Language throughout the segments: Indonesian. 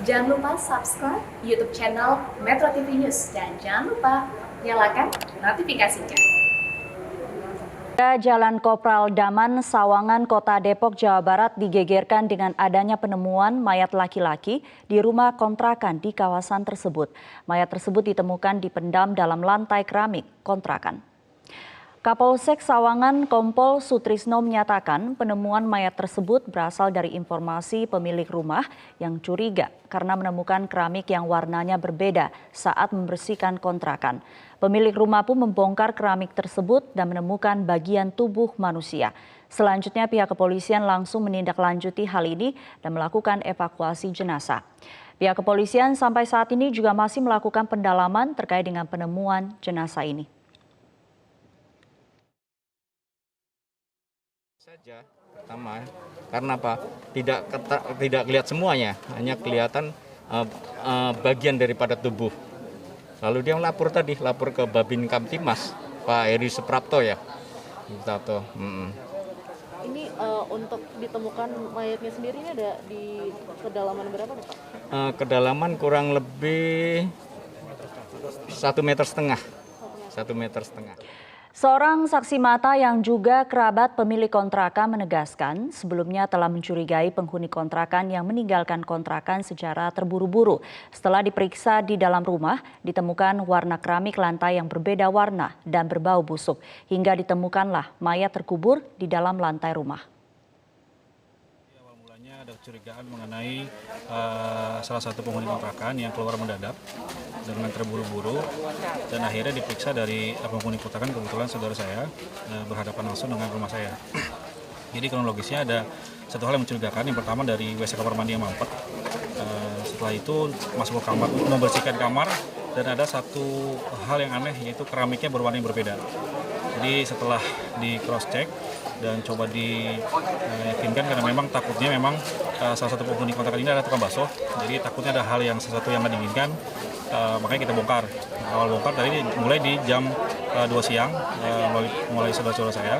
Jangan lupa subscribe YouTube channel Metro TV News dan jangan lupa nyalakan notifikasinya. Jalan Kopral Daman, Sawangan, Kota Depok, Jawa Barat digegerkan dengan adanya penemuan mayat laki-laki di rumah kontrakan di kawasan tersebut. Mayat tersebut ditemukan dipendam dalam lantai keramik kontrakan. Kapolsek Sawangan Kompol Sutrisno menyatakan penemuan mayat tersebut berasal dari informasi pemilik rumah yang curiga karena menemukan keramik yang warnanya berbeda saat membersihkan kontrakan. Pemilik rumah pun membongkar keramik tersebut dan menemukan bagian tubuh manusia. Selanjutnya pihak kepolisian langsung menindaklanjuti hal ini dan melakukan evakuasi jenazah. Pihak kepolisian sampai saat ini juga masih melakukan pendalaman terkait dengan penemuan jenazah ini. Saja pertama karena apa tidak lihat semuanya, hanya kelihatan bagian daripada tubuh. Lalu dia lapor ke Babin Kamtimas Pak Heri Suprapto ya. Ini untuk ditemukan mayatnya sendiri ini ada di kedalaman berapa nih Pak? Kedalaman kurang lebih 1,5 meter. 1,5 meter. Seorang saksi mata yang juga kerabat pemilik kontrakan menegaskan sebelumnya telah mencurigai penghuni kontrakan yang meninggalkan kontrakan secara terburu-buru. Setelah diperiksa di dalam rumah, ditemukan warna keramik lantai yang berbeda warna dan berbau busuk. Hingga ditemukanlah mayat terkubur di dalam lantai rumah. Awal mulanya ada kecurigaan mengenai salah satu penghuni kontrakan yang keluar mendadak dengan terburu-buru, dan akhirnya diperiksa dari penghuni kontrakan, kebetulan saudara saya berhadapan langsung dengan rumah saya. Jadi kronologisnya ada satu hal yang mencurigakan. Yang pertama dari WC kamar mandi yang mampet. Setelah itu masuk ke kamar untuk membersihkan kamar, dan ada satu hal yang aneh, yaitu keramiknya berwarna yang berbeda. Jadi setelah di cross check dan coba diyakinkan, karena memang takutnya salah satu penghuni kontrakan ini adalah tukang bakso, jadi takutnya ada hal yang sesuatu yang nggak diinginkan, makanya kita bongkar. Awal bongkar tadi mulai di jam 2 siang, mulai saudara-saudara saya,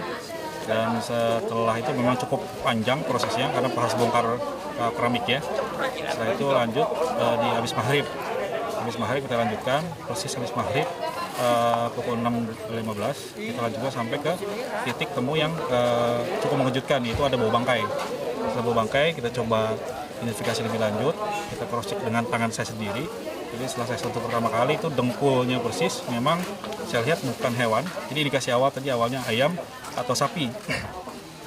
dan setelah itu memang cukup panjang prosesnya karena harus bongkar keramik ya. Setelah itu lanjut di habis maghrib kita lanjutkan, proses habis maghrib pukul 6.15 kita lanjutkan sampai ke titik temu yang cukup mengejutkan, yaitu ada bau bangkai. Setelah bau bangkai kita coba identifikasi lebih lanjut, kita cross check dengan tangan saya sendiri. Jadi setelah saya sentuh pertama kali itu dengkulnya persis, memang saya lihat bukan hewan. Jadi indikasi awal tadi awalnya ayam atau sapi.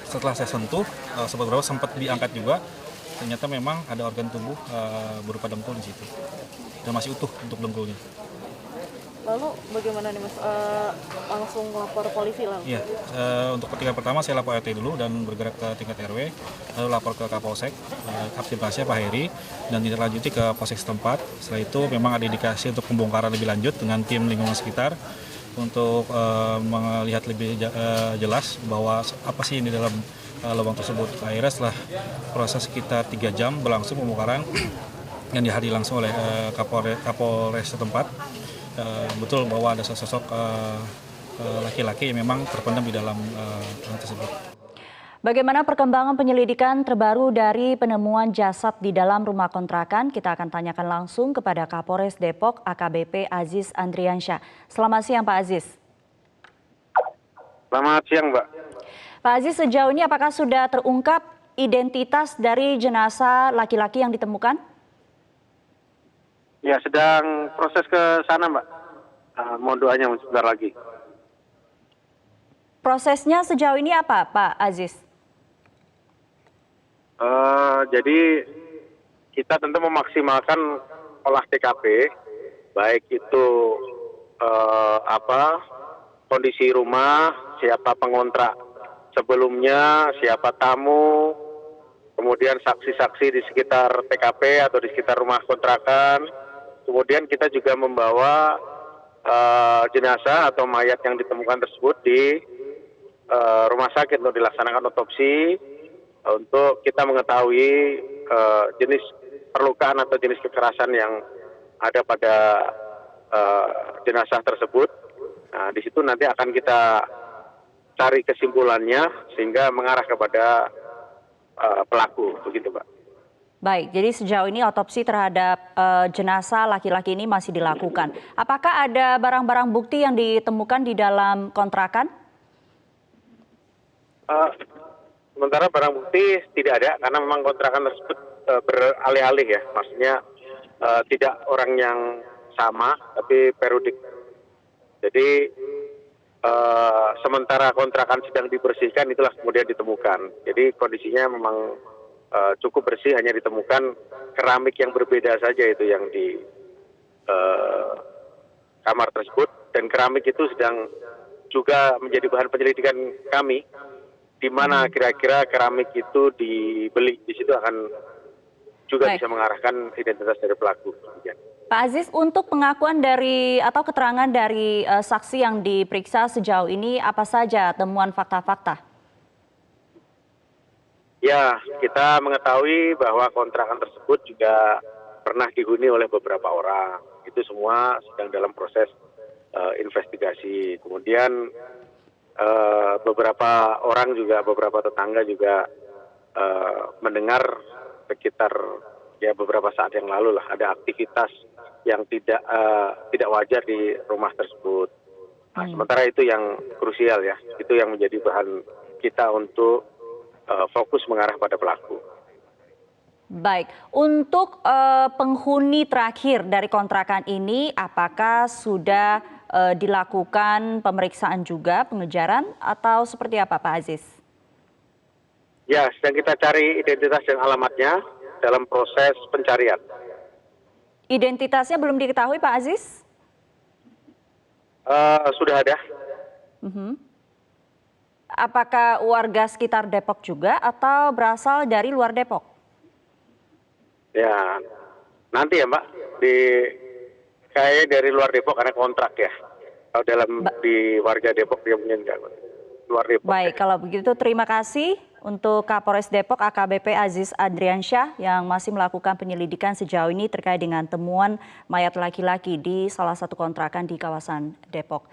Setelah saya sentuh sempat diangkat juga, ternyata memang ada organ tubuh berupa dengkul di situ dan masih utuh untuk dengkulnya. Lalu bagaimana nih Mas? Langsung lapor polisi langsung? Iya, untuk tingkat pertama saya lapor RT dulu dan bergerak ke tingkat RW, lalu lapor ke Kapolsek, Kaptimnasnya Pak Heri, dan ditindaklanjuti ke Polsek setempat. Setelah itu memang ada indikasi untuk pembongkaran lebih lanjut dengan tim lingkungan sekitar untuk melihat lebih jelas bahwa apa sih ini dalam lubang tersebut. Akhirnya setelah proses sekitar 3 jam berlangsung pembongkaran yang dihadiri langsung oleh Kapolres setempat. Betul bahwa ada sosok laki-laki yang memang terpendam di dalam hal tersebut. Bagaimana perkembangan penyelidikan terbaru dari penemuan jasad di dalam rumah kontrakan? Kita akan tanyakan langsung kepada Kapolres Depok AKBP Aziz Andriansyah. Selamat siang Pak Aziz. Selamat siang Mbak. Pak Aziz, sejauh ini apakah sudah terungkap identitas dari jenazah laki-laki yang ditemukan? Ya, sedang proses ke sana Mbak. Mohon doanya sebentar lagi. Prosesnya sejauh ini apa Pak Aziz? Jadi kita tentu memaksimalkan olah TKP, baik itu kondisi rumah, siapa pengontrak sebelumnya, siapa tamu, kemudian saksi-saksi di sekitar TKP atau di sekitar rumah kontrakan. Kemudian kita juga membawa jenazah atau mayat yang ditemukan tersebut di rumah sakit untuk dilaksanakan otopsi, untuk kita mengetahui jenis perlukaan atau jenis kekerasan yang ada pada jenazah tersebut. Nah, di situ nanti akan kita cari kesimpulannya sehingga mengarah kepada pelaku, begitu Pak. Baik, jadi sejauh ini otopsi terhadap jenazah laki-laki ini masih dilakukan. Apakah ada barang-barang bukti yang ditemukan di dalam kontrakan? Sementara barang bukti tidak ada karena memang kontrakan tersebut beralih-alih ya, maksudnya tidak orang yang sama tapi periodik. Jadi sementara kontrakan sedang dibersihkan itulah kemudian ditemukan. Jadi kondisinya memang cukup bersih, hanya ditemukan keramik yang berbeda saja itu yang di kamar tersebut, dan keramik itu sedang juga menjadi bahan penyelidikan kami, di mana kira-kira keramik itu dibeli. Di situ akan juga bisa mengarahkan identitas dari pelaku. Pak Aziz, untuk pengakuan dari atau keterangan dari saksi yang diperiksa sejauh ini apa saja temuan fakta-fakta? Ya, kita mengetahui bahwa kontrakan tersebut juga pernah dihuni oleh beberapa orang. Itu semua sedang dalam proses investigasi. Kemudian beberapa orang juga, beberapa tetangga juga mendengar sekitar ya beberapa saat yang lalu lah ada aktivitas yang tidak wajar di rumah tersebut. Nah, sementara itu yang krusial ya, itu yang menjadi bahan kita untuk fokus mengarah pada pelaku. Baik, untuk penghuni terakhir dari kontrakan ini, apakah sudah dilakukan pemeriksaan juga, pengejaran, atau seperti apa Pak Aziz? Ya, sedang kita cari identitas dan alamatnya dalam proses pencarian. Identitasnya belum diketahui Pak Aziz? Sudah ada. Apakah warga sekitar Depok juga atau berasal dari luar Depok? Ya, nanti ya Mbak, kayaknya dari luar Depok karena kontrak ya. Kalau di warga Depok dia mungkin enggak. Luar Depok. Baik, kalau begitu terima kasih untuk Kapolres Depok AKBP Aziz Adriansyah yang masih melakukan penyelidikan sejauh ini terkait dengan temuan mayat laki-laki di salah satu kontrakan di kawasan Depok.